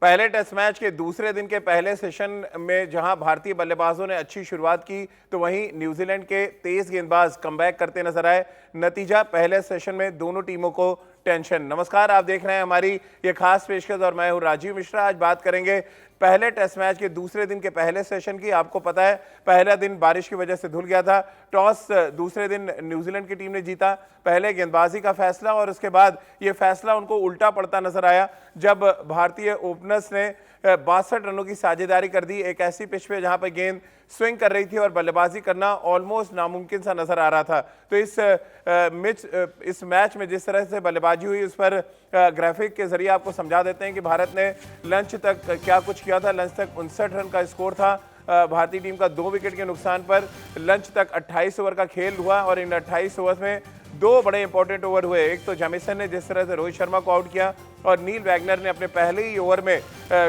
पहले test match के दूसरे दिन के पहले सेशन में जहां भारतीय बल्लेबाजों ने अच्छी शुरुआत की, तो वहीं न्यूजीलैंड के तेज गेंदबाज कमबैक करते नजर आए। नतीजा पहले सेशन में दोनों टीमों को टेंशन। नमस्कार, आप देख रहे हैं हमारी ये खास पेशकश और मैं हूं राजीव मिश्रा। आज बात करेंगे पहले टेस्ट मैच के दूसरे दिन के पहले सेशन की। आपको पता है पहला दिन बारिश की वजह से धुल गया था। टॉस दूसरे दिन न्यूजीलैंड की टीम ने जीता। पहले गेंदबाजी का फैसला और उसके बाद ये फैसला उनको उल्टा पड़ता नजर आया जब भारतीय ओपनर्स ने 62 रनों की साझेदारी कर दी एक ऐसी पिच पे जहां पर गेंद स्विंग कर रही थी और बल्लेबाजी करना ऑलमोस्ट नामुमकिन सा नजर आ रहा था। तो इस मैच में जिस तरह से बल्लेबाजी हुई उस पर ग्राफिक के जरिए आपको समझा देते हैं कि भारत ने लंच तक क्या कुछ किया था। लंच तक 59 रन का स्कोर था भारतीय टीम का। 2 विकेट के नुकसान पर लंच तक 28 ओवर का खेल हुआ और इन 28 ओवर में 2 बड़े इंपॉर्टेंट ओवर हुए। एक तो जेमिसन ने जिस तरह से रोहित शर्मा को आउट किया और नील वैगनर ने अपने पहले ही ओवर में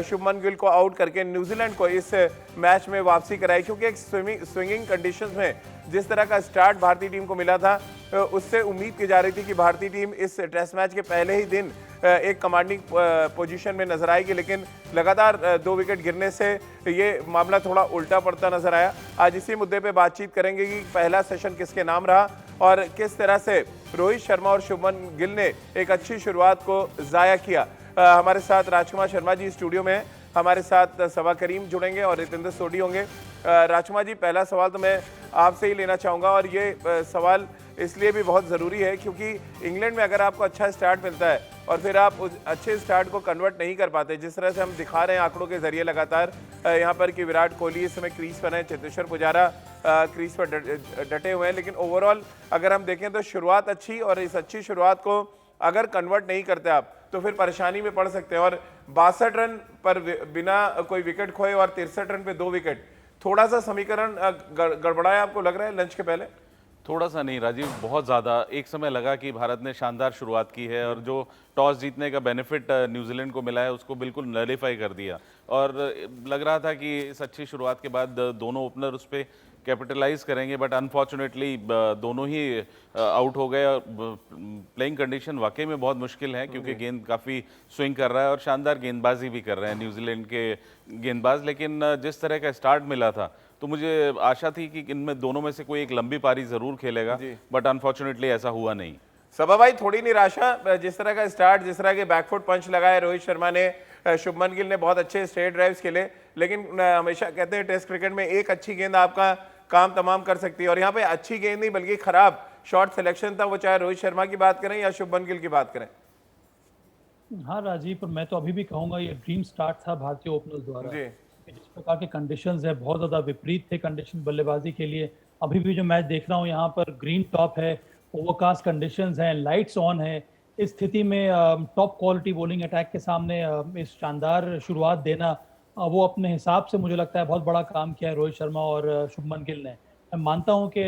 शुभमन गिल को आउट करके न्यूजीलैंड को इस मैच में वापसी कराई। क्योंकि एक स्विंगिंग कंडीशंस में जिस तरह का स्टार्ट भारतीय टीम को मिला था उससे उम्मीद की जा रही थी कि भारतीय टीम इस टेस्ट मैच के पहले ही दिन एक कमांडिंग पोजीशन में नजर आएगी, लेकिन लगातार 2 विकेट गिरने से ये मामला थोड़ा उल्टा पड़ता नजर आया। आज इसी मुद्दे पे बातचीत करेंगे कि पहला सेशन किसके नाम रहा और किस तरह से रोहित शर्मा और शुभमन गिल ने एक अच्छी शुरुआत को जाया किया। हमारे साथ राजकुमार शर्मा जी स्टूडियो में हैं, हमारे साथ सबा करीम जुड़ेंगे और रितेंद्र सोडी होंगे। राजकुमार जी, पहला सवाल तो मैं आपसे ही लेना चाहूँगा और ये सवाल इसलिए भी बहुत ज़रूरी है क्योंकि इंग्लैंड में अगर आपको अच्छा स्टार्ट मिलता है और फिर आप उस अच्छे स्टार्ट को कन्वर्ट नहीं कर पाते, जिस तरह से हम दिखा रहे हैं आंकड़ों के जरिए लगातार यहाँ पर कि विराट कोहली इस समय क्रीज पर है, चेतेश्वर पुजारा क्रीज पर डटे हुए हैं, लेकिन ओवरऑल अगर हम देखें तो शुरुआत अच्छी और इस अच्छी शुरुआत को अगर कन्वर्ट नहीं करते आप तो फिर परेशानी में पड़ सकते हैं। और 62 रन पर बिना कोई विकेट खोए और 63 रन पे 2 विकेट, थोड़ा सा समीकरण गड़बड़ाया आपको लग रहा है लंच के पहले? थोड़ा सा नहीं राजीव, बहुत ज़्यादा। एक समय लगा कि भारत ने शानदार शुरुआत की है और जो टॉस जीतने का बेनिफिट न्यूजीलैंड को मिला है उसको बिल्कुल नलीफाई कर दिया। और लग रहा था कि इस अच्छी शुरुआत के बाद दोनों ओपनर उस पर कैपिटलाइज करेंगे, बट अनफॉर्चुनेटली दोनों ही आउट हो गए। और प्लेइंग कंडीशन वाकई में बहुत मुश्किल है क्योंकि गेंद काफ़ी स्विंग कर रहा है और शानदार गेंदबाजी भी कर रहे हैं न्यूजीलैंड के गेंदबाज। लेकिन जिस तरह का स्टार्ट मिला था तो मुझे आशा थी कि इनमें दोनों में से कोई एक लंबी पारी जरूर खेलेगा, बट अनफॉर्चुनेटली ऐसा हुआ नहीं। सबा भाई, थोड़ी निराशा, जिस तरह का स्टार्ट, जिस तरह के बैकफुट पंच लगाए रोहित शर्मा ने, शुभमन गिल ने बहुत अच्छे स्ट्रेट ड्राइव्स खेले, लेकिन हमेशा कहते हैं टेस्ट क्रिकेट में एक अच्छी गेंद आपका काम तमाम कर सकती है और यहाँ पे अच्छी गेंद नहीं बल्कि खराब शॉट सिलेक्शन था, वो चाहे रोहित शर्मा की बात करें या शुभमन गिल की बात करें। हाँ राजीव, पर मैं तो अभी भी कहूंगा ये ड्रीम स्टार्ट था भारतीय ओपनर्स द्वारा। जिस प्रकार के कंडीशंस है, बहुत ज़्यादा विपरीत थे कंडीशन बल्लेबाजी के लिए। अभी भी जो मैच देख रहा हूँ यहाँ पर ग्रीन टॉप है, ओवरकास्ट कंडीशंस हैं, लाइट्स ऑन है। इस स्थिति में टॉप क्वालिटी बॉलिंग अटैक के सामने इस शानदार शुरुआत देना, वो अपने हिसाब से मुझे लगता है बहुत बड़ा काम किया है रोहित शर्मा और शुभमन गिल ने। मैं मानता हूँ कि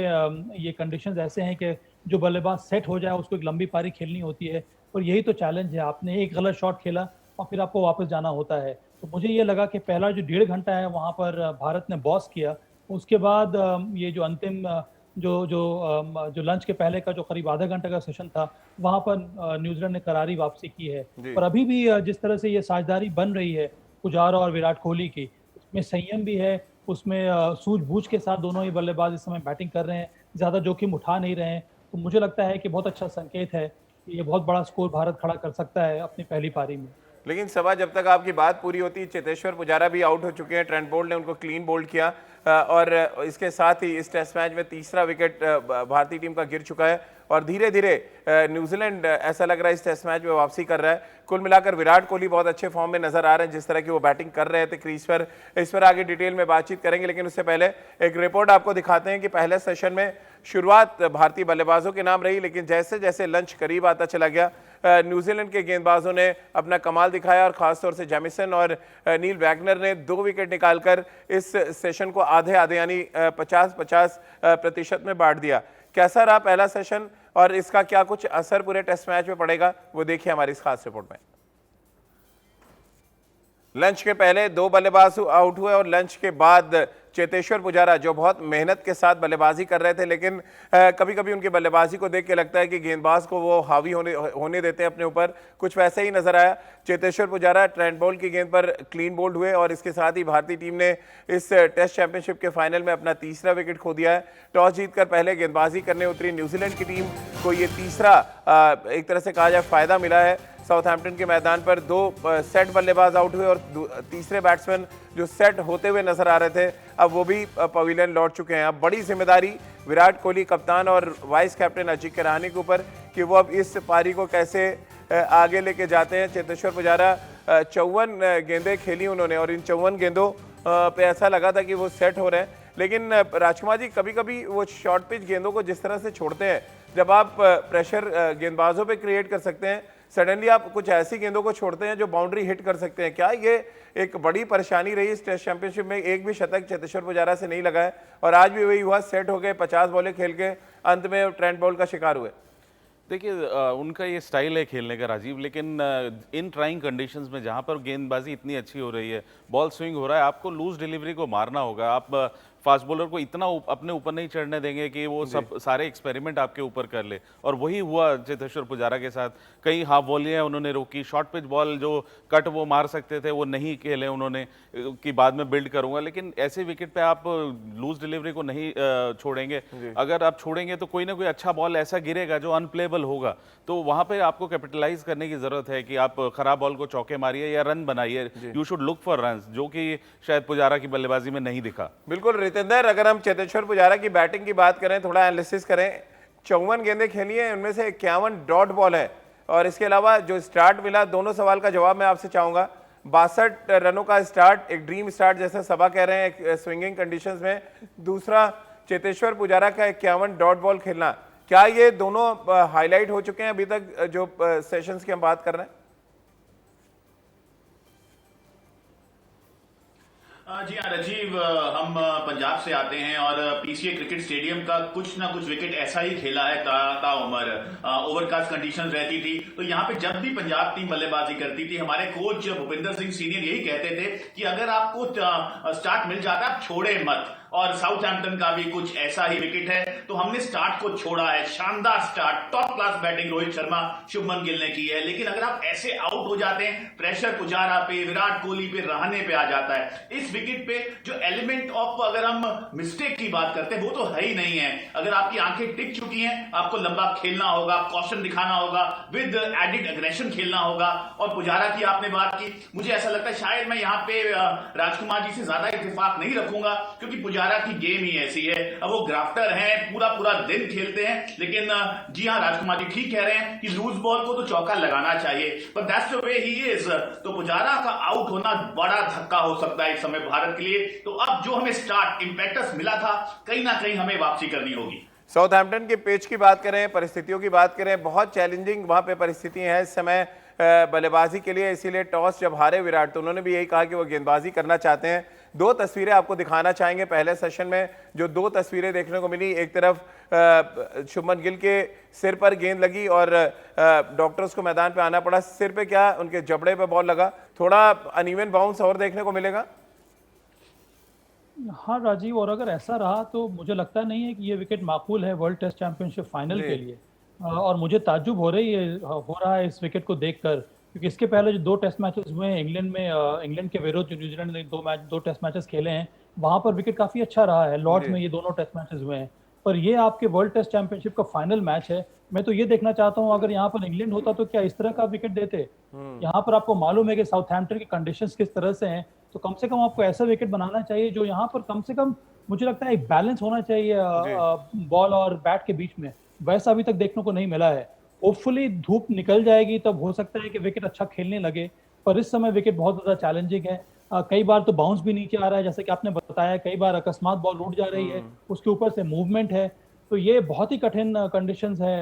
ये कंडीशंस ऐसे हैं कि जो बल्लेबाज सेट हो जाए उसको एक लंबी पारी खेलनी होती है और यही तो चैलेंज है। आपने एक गलत शॉट खेला और फिर आपको वापस जाना होता है। तो मुझे ये लगा कि पहला जो 1.5 घंटा है वहाँ पर भारत ने बॉस किया। उसके बाद ये जो अंतिम जो लंच के पहले का जो करीब आधा घंटे का सेशन था वहाँ पर न्यूजीलैंड ने करारी वापसी की है। और अभी भी जिस तरह से ये साझेदारी बन रही है पुजारा और विराट कोहली की, उसमें संयम भी है, उसमें सूझबूझ के साथ दोनों ही बल्लेबाज इस समय बैटिंग कर रहे हैं, ज़्यादा जोखिम उठा नहीं रहे हैं। तो मुझे लगता है कि बहुत अच्छा संकेत है कि ये बहुत बड़ा स्कोर भारत खड़ा कर सकता है अपनी पहली पारी में। लेकिन सभा, जब तक आपकी बात पूरी होती, चेतेश्वर पुजारा भी आउट हो चुके हैं, ट्रेंट बोल्ट ने उनको क्लीन बोल्ड किया और इसके साथ ही इस टेस्ट मैच में तीसरा विकेट भारतीय टीम का गिर चुका है और धीरे धीरे न्यूजीलैंड ऐसा लग रहा है इस टेस्ट मैच में वापसी कर रहा है। कुल मिलाकर विराट कोहली बहुत अच्छे फॉर्म में नजर आ रहे हैं, जिस तरह की वो बैटिंग कर रहे थे क्रीज पर। इस पर आगे डिटेल में बातचीत करेंगे, लेकिन उससे पहले एक रिपोर्ट आपको दिखाते हैं कि पहले सेशन में शुरुआत भारतीय बल्लेबाजों के नाम रही, लेकिन जैसे जैसे लंच करीब आता चला गया न्यूजीलैंड के गेंदबाजों ने अपना कमाल दिखाया और खासतौर से जेमिसन और नील वैगनर ने 2 विकेट निकालकर इस सेशन को आधे आधे यानी 50-50% में बांट दिया। कैसा रहा पहला सेशन और इसका क्या कुछ असर पूरे टेस्ट मैच में पड़ेगा, वो देखिए हमारी इस खास रिपोर्ट में। लंच के पहले 2 बल्लेबाज आउट हुए और लंच के बाद चेतेश्वर पुजारा जो बहुत मेहनत के साथ बल्लेबाजी कर रहे थे, लेकिन कभी कभी उनकी बल्लेबाजी को देख के लगता है कि गेंदबाज को वो हावी होने देते हैं अपने ऊपर, कुछ वैसे ही नजर आया। चेतेश्वर पुजारा ट्रेंट बोल्ट की गेंद पर क्लीन बोल्ड हुए और इसके साथ ही भारतीय टीम ने इस टेस्ट चैंपियनशिप के फाइनल में अपना तीसरा विकेट खो दिया है। टॉस जीतकर पहले गेंदबाजी करने उतरी न्यूजीलैंड की टीम को ये तीसरा एक तरह से कहा जाए फायदा मिला है। साउथहैम्पटन के मैदान पर 2 सेट बल्लेबाज आउट हुए और तीसरे बैट्समैन जो सेट होते हुए नजर आ रहे थे अब वो भी पवेलियन लौट चुके हैं। अब बड़ी जिम्मेदारी विराट कोहली कप्तान और वाइस कैप्टन अजिंक्य रहाणे के ऊपर कि वो अब इस पारी को कैसे आगे लेके जाते हैं। चेतेश्वर पुजारा 54 गेंदें खेली उन्होंने और इन 54 गेंदों पे ऐसा लगा था कि वो सेट हो रहे हैं, लेकिन राजकुमार जी कभी कभी वो शॉर्ट पिच गेंदों को जिस तरह से छोड़ते हैं, जब आप प्रेशर गेंदबाजों पे क्रिएट कर सकते हैं, सडनली आप कुछ ऐसी गेंदों को छोड़ते हैं जो बाउंड्री हिट कर सकते हैं। क्या ये एक बड़ी परेशानी रही इस टेस्ट चैंपियनशिप में? एक भी शतक चेतेश्वर पुजारा से नहीं लगा है और आज भी वही हुआ, सेट हो गए, 50 बॉलें खेल के अंत में ट्रेंट बोल्ट का शिकार हुए। देखिए उनका ये स्टाइल है खेलने का राजीव, लेकिन इन ट्राइंग कंडीशंस में जहां पर गेंदबाजी इतनी अच्छी हो रही है, बॉल स्विंग हो रहा है, आपको लूज डिलीवरी को मारना होगा। आप फास्ट बॉलर को इतना अपने ऊपर नहीं चढ़ने देंगे कि वो सब सारे एक्सपेरिमेंट आपके ऊपर कर ले, और वही हुआ चेतेश्वर पुजारा के साथ। कई हाफ वॉलियां उन्होंने रोकी, शॉर्ट पिच बॉल जो कट वो मार सकते थे वो नहीं खेले उन्होंने कि बाद में बिल्ड करूंगा, लेकिन ऐसे विकेट पे आप लूज डिलीवरी को नहीं छोड़ेंगे। अगर आप छोड़ेंगे तो कोई ना कोई अच्छा बॉल ऐसा गिरेगा जो अनप्लेबल होगा, तो वहां पे आपको कैपिटलाइज करने की जरूरत है कि आप खराब बॉल को चौके मारिए या रन बनाइए। You should look for run, जो कि शायद पुजारा की बल्लेबाजी में नहीं दिखा। बिल्कुल रितेंद्र, अगर हम चेतेश्वर पुजारा की बैटिंग की बात करें, थोड़ा एनालिसिस करें, 54 गेंदें खेली हैं, उनमें से 51 डॉट बॉल है और इसके अलावा जो स्टार्ट मिला, दोनों सवाल का जवाब मैं आपसे चाहूंगा। 62 रनों का स्टार्ट, एक ड्रीम स्टार्ट जैसे सबा कह रहे हैं एक स्विंगिंग कंडीशंस में, दूसरा चेतेश्वर पुजारा का 51 डॉट बॉल खेलना, क्या ये दोनों हाईलाइट हो चुके हैं अभी तक जो सेशंस की हम बात कर रहे हैं? जी हाँ राजीव, हम पंजाब से आते हैं और पीसीए क्रिकेट स्टेडियम का कुछ ना कुछ विकेट ऐसा ही खेला है ताउमर। ओवरकास्ट कंडीशन रहती थी, तो यहाँ पे जब भी पंजाब टीम बल्लेबाजी करती थी, हमारे कोच भूपिंदर सिंह सीनियर यही कहते थे कि अगर आपको स्टार्ट मिल जाता है आप छोड़े मत, और साउथहैम्पटन का भी कुछ ऐसा ही विकेट है, तो हमने स्टार्ट को छोड़ा है। शानदार start, top class batting Rohit Sharma, Shubman Gill ने की है, लेकिन अगर आप ऐसे आउट हो जाते हैं, प्रेशर पुजारा पे, विराट कोहली पे, रहाणे पे आ जाता है। इस विकेट पे जो एलिमेंट ऑफ अगर हम मिस्टेक की बात करते हैं वो तो है ही नहीं है। अगर आपकी आंखें टिक चुकी हैं, आपको लंबा खेलना होगा, कॉशन दिखाना होगा, विद एडिड एग्रेशन खेलना होगा। और पुजारा की आपने बात की, मुझे ऐसा लगता है शायद मैं यहाँ पे राजकुमार जी से ज्यादा इत्तेफाक नहीं रखूंगा, क्योंकि पुजारा की गेम ही ऐसी है। अब वो ग्राफ्टर हैं, पूरा पूरा दिन खेलते हैं, लेकिन जी हाँ राजकुमार जी ठीक कह रहे हैं कि लूज बॉल को तो चौका लगाना चाहिए, but that's the way he is. तो पुजारा का आउट होना बड़ा धक्का हो सकता है इस समय भारत के लिए। तो अब जो हमें स्टार्ट इंपैक्टस मिला था, कहीं ना कहीं हमें वापसी करनी होगी। साउथहैम्पटन के पिच की बात करें, परिस्थितियों की बात करें, बहुत चैलेंजिंग वहां पे परिस्थितियां हैं इस समय बल्लेबाजी के लिए, इसीलिए टॉस जब हारे विराट तो उन्होंने भी यही कहा कि वो गेंदबाजी करना चाहते हैं। 2 तस्वीरें आपको दिखाना चाहेंगे पहले सेशन में, जो 2 तस्वीरें देखने को मिली, एक तरफ शुभमन गिल के सिर पर गेंद लगी और डॉक्टर्स को मैदान पे आना पड़ा। सिर पे क्या, उनके जबड़े पे बॉल लगा, थोड़ा अनइवन बाउंस और देखने को मिलेगा। हाँ राजीव, और अगर ऐसा रहा तो मुझे लगता नहीं है कि ये विकेट माकूल है वर्ल्ड टेस्ट चैंपियनशिप फाइनल के लिए। और मुझे ताज्जुब हो रहा है इस विकेट को देखकर, क्योंकि इसके पहले जो 2 टेस्ट मैचेस हुए हैं इंग्लैंड में, इंग्लैंड के विरुद्ध जो न्यूजीलैंड ने 2 टेस्ट मैचेस खेले हैं, वहां पर विकेट काफी अच्छा रहा है। लॉर्ड्स में ये दोनों टेस्ट मैचेस हुए हैं, पर ये आपके वर्ल्ड टेस्ट चैंपियनशिप का फाइनल मैच है। मैं तो ये देखना चाहता हूँ अगर यहाँ पर इंग्लैंड होता तो क्या इस तरह का विकेट देते। यहाँ पर आपको मालूम है कि साउथहैम्पटन की कंडीशंस किस तरह से हैं, तो कम से कम आपको ऐसा विकेट बनाना चाहिए जो यहाँ पर कम से कम, मुझे लगता है एक बैलेंस होना चाहिए बॉल और बैट के बीच में। वैसा अभी तक देखने को नहीं मिला है। होपफुली धूप निकल जाएगी तब हो सकता है कि विकेट अच्छा खेलने लगे, पर इस समय विकेट बहुत ज्यादा चैलेंजिंग है। कई बार तो बाउंस भी नीचे आ रहा है, जैसे कि आपने बताया, कई बार अकस्मात बॉल उड़ जा रही है, उसके ऊपर से मूवमेंट है, तो ये बहुत ही कठिन कंडीशंस है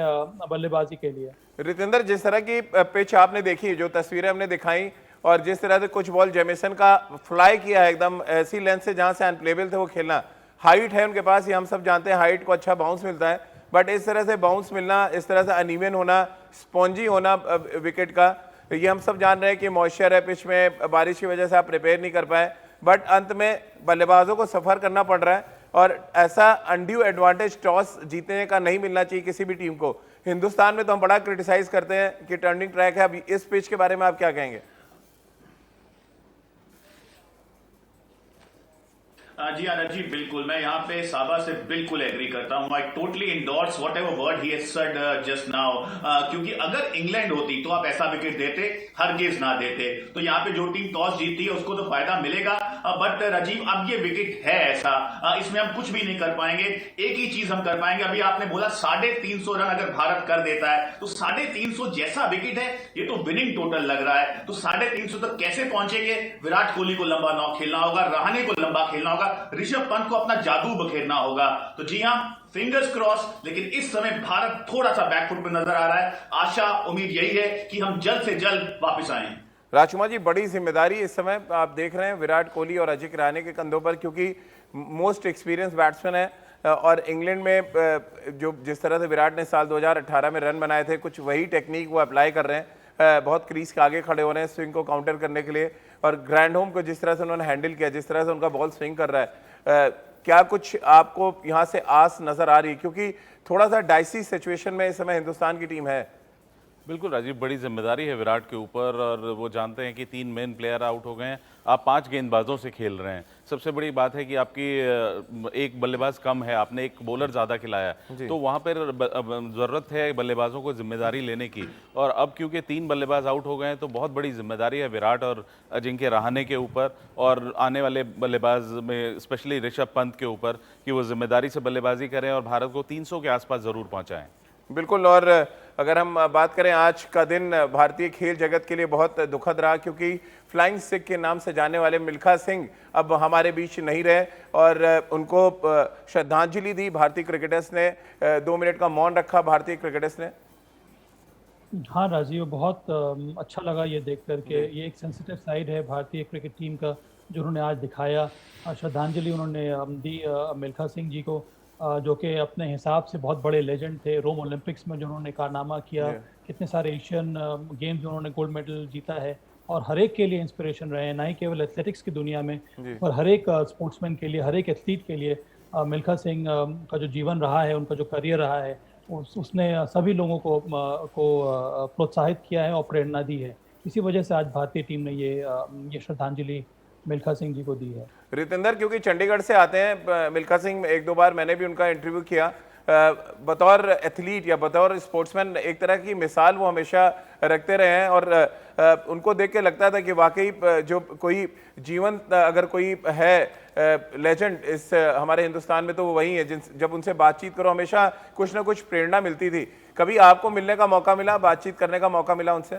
बल्लेबाजी के लिए। रितेंद्र, जिस तरह की पिच आपने देखी, जो तस्वीरें हमने दिखाई, और जिस तरह से कुछ बॉल जेमिसन का फ्लाई किया है एकदम ऐसी लेंथ से जहां से अनप्लेबल थे वो खेलना, हाइट है उनके पास, ये हम सब जानते हैं, हाइट को अच्छा बाउंस मिलता है, बट इस तरह से बाउंस मिलना, इस तरह से अनइवन होना, स्पॉन्जी होना विकेट का, ये हम सब जान रहे हैं कि मॉइस्चर है पिच में, बारिश की वजह से आप प्रिपेयर नहीं कर पाए, बट अंत में बल्लेबाजों को सफ़र करना पड़ रहा है और ऐसा अनड्यू एडवांटेज टॉस जीतने का नहीं मिलना चाहिए किसी भी टीम को। हिंदुस्तान में तो हम बड़ा क्रिटिसाइज करते हैं कि टर्निंग ट्रैक है, अब इस पिच के बारे में आप क्या कहेंगे? जी जी बिल्कुल, मैं यहाँ पे साबा से बिल्कुल एग्री करता हूँ। I totally endorse whatever word he has said just now, क्योंकि अगर इंग्लैंड होती तो आप ऐसा विकेट देते, हरगिज ना देते। तो यहाँ पे जो टीम टॉस जीती है उसको तो फायदा मिलेगा, बट राजीव अब ये विकेट है ऐसा, इसमें हम कुछ भी नहीं कर पाएंगे। एक ही चीज हम कर पाएंगे, अभी आपने बोला 350 रन अगर भारत कर देता है तो 350 जैसा विकेट है, ये तो विनिंग टोटल लग रहा है। तो 350 तक कैसे पहुंचेंगे? विराट कोहली को लंबा नॉक खेलना होगा, रहाणे को लंबा खेलना होगा, ऋषभ पंत को अपना जादू बखेरना होगा। तो जी हां, फिंगर्स क्रॉस, लेकिन इस समय भारत थोड़ा सा बैकफुट पे नजर आ रहा है। आशा उम्मीद यही है कि हम जल्द से जल्द वापस आए। राजकुमार जी, बड़ी जिम्मेदारी इस समय आप देख रहे हैं विराट कोहली और अजिंक्य रहाणे के कंधों पर, क्योंकि मोस्ट एक्सपीरियंस बैट्समैन है और इंग्लैंड में जो जिस तरह से विराट ने साल 2018 में रन बनाए थे, कुछ वही टेक्निक वो अप्लाई कर रहे हैं। बहुत क्रीज के आगे खड़े हो रहे हैं स्विंग को काउंटर करने के लिए, और ग्रैंड होम को जिस तरह से उन्होंने हैंडल किया, जिस तरह से उनका बॉल स्विंग कर रहा है, क्या कुछ आपको यहाँ से आस नजर आ रही है? क्योंकि थोड़ा सा डाइसी सिचुएशन में इस समय हिंदुस्तान की टीम है। बिल्कुल राजीव, बड़ी जिम्मेदारी है विराट के ऊपर, और वो जानते हैं कि 3 मेन प्लेयर आउट हो गए हैं, आप 5 गेंदबाजों से खेल रहे हैं। सबसे बड़ी बात है कि आपकी एक बल्लेबाज कम है, आपने एक बॉलर ज़्यादा खिलाया, तो वहाँ पर ज़रूरत है बल्लेबाजों को जिम्मेदारी लेने की। और अब क्योंकि 3 बल्लेबाज आउट हो गए हैं तो बहुत बड़ी जिम्मेदारी है विराट और अजिंक्य रहाणे के ऊपर, और आने वाले बल्लेबाज में स्पेशली ऋषभ पंत के ऊपर, कि वो जिम्मेदारी से बल्लेबाजी करें और भारत को 300 के आसपास ज़रूर पहुँचाएँ। बिल्कुल। और अगर हम बात करें, आज का दिन भारतीय खेल जगत के लिए बहुत दुखद रहा, क्योंकि फ्लाइंग सिख के नाम से जाने वाले मिल्खा सिंह अब हमारे बीच नहीं रहे, और उनको श्रद्धांजलि दी भारतीय क्रिकेटर्स ने। 2 मिनट का मौन रखा भारतीय क्रिकेटर्स ने। हाँ राजीव, बहुत अच्छा लगा ये देख करके। ये एक सेंसिटिव साइड है भारतीय क्रिकेट टीम का जो उन्होंने आज दिखाया। श्रद्धांजलि उन्होंने दी मिल्खा सिंह जी को, जो कि अपने हिसाब से बहुत बड़े लेजेंड थे। रोम ओलंपिक्स में जो उन्होंने कारनामा किया, कितने सारे एशियन गेम्स में उन्होंने गोल्ड मेडल जीता है, और हर एक के लिए इंस्पिरेशन रहे हैं, ना ही केवल एथलेटिक्स की दुनिया में, पर हर एक स्पोर्ट्समैन के लिए, हर एक एथलीट के लिए। मिल्खा सिंह का जो जीवन रहा है, उनका जो करियर रहा है, उसने सभी लोगों को प्रोत्साहित किया है और प्रेरणा दी है। इसी वजह से आज भारतीय टीम ने ये श्रद्धांजलि मिल्खा सिंह जी को दी है। रितेंद्र, क्योंकि चंडीगढ़ से आते हैं मिल्खा सिंह, 1-2 बार मैंने भी उनका इंटरव्यू किया, बतौर एथलीट या बतौर स्पोर्ट्समैन एक तरह की मिसाल वो हमेशा रखते रहे हैं, और उनको देख के लगता था कि वाकई जो कोई जीवन अगर कोई है लेजेंड इस हमारे हिंदुस्तान में तो वो वही है। जब उनसे बातचीत करो हमेशा कुछ ना कुछ प्रेरणा मिलती थी। कभी आपको मिलने का मौका मिला, बातचीत करने का मौका मिला उनसे?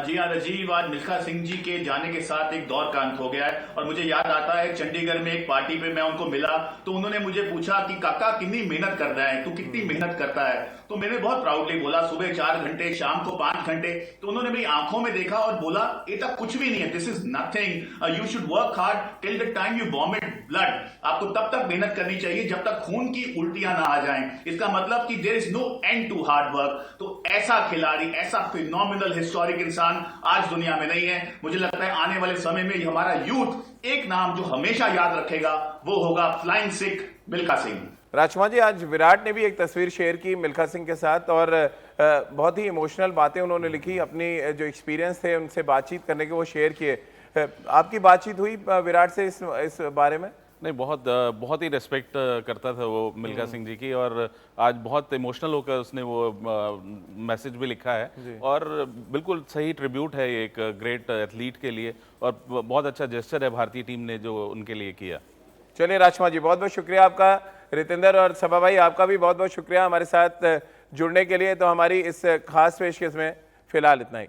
जी हाँ राजीव, आज मिल्खा सिंह जी के जाने के साथ एक दौर का अंत हो गया है। और मुझे याद आता है चंडीगढ़ में एक पार्टी पे मैं उनको मिला तो उन्होंने मुझे पूछा कि काका कितनी मेहनत कर रहा है, तू कितनी मेहनत करता है? तो मैंने बहुत प्राउडली बोला सुबह 4 घंटे, शाम को 5 घंटे। तो उन्होंने मेरी आंखों में देखा और बोला ये तक कुछ भी नहीं है, this is nothing, you should work hard till the time you vomit blood. आपको तब तक मेहनत करनी चाहिए जब तक खून की उल्टियां ना आ जाएं। इसका मतलब कि there is no end to hard work. तो ऐसा खिलाड़ी, ऐसा फिनोमिनल हिस्टोरिक इंसान आज दुनिया में नहीं है। मुझे लगता है आने वाले समय में हमारा यूथ एक नाम जो हमेशा याद रखेगा वो होगा फ्लाइंग सिख मिल्खा सिंह। राजकुमार जी, आज विराट ने भी एक तस्वीर शेयर की मिल्खा सिंह के साथ, और बहुत ही इमोशनल बातें उन्होंने लिखी, अपनी जो एक्सपीरियंस थे उनसे बातचीत करने के वो शेयर किए। आपकी बातचीत हुई विराट से इस बारे में? नहीं, बहुत ही रेस्पेक्ट करता था वो मिल्खा सिंह जी की, और आज बहुत इमोशनल होकर उसने वो मैसेज भी लिखा है, और बिल्कुल सही ट्रिब्यूट है एक ग्रेट एथलीट के लिए, और बहुत अच्छा जेस्चर है भारतीय टीम ने जो उनके लिए किया। चलिए राजकुमार जी, बहुत बहुत शुक्रिया आपका। रितेंद्र और सबा भाई, आपका भी बहुत बहुत शुक्रिया हमारे साथ जुड़ने के लिए। तो हमारी इस खास पेशकश में फिलहाल इतना ही।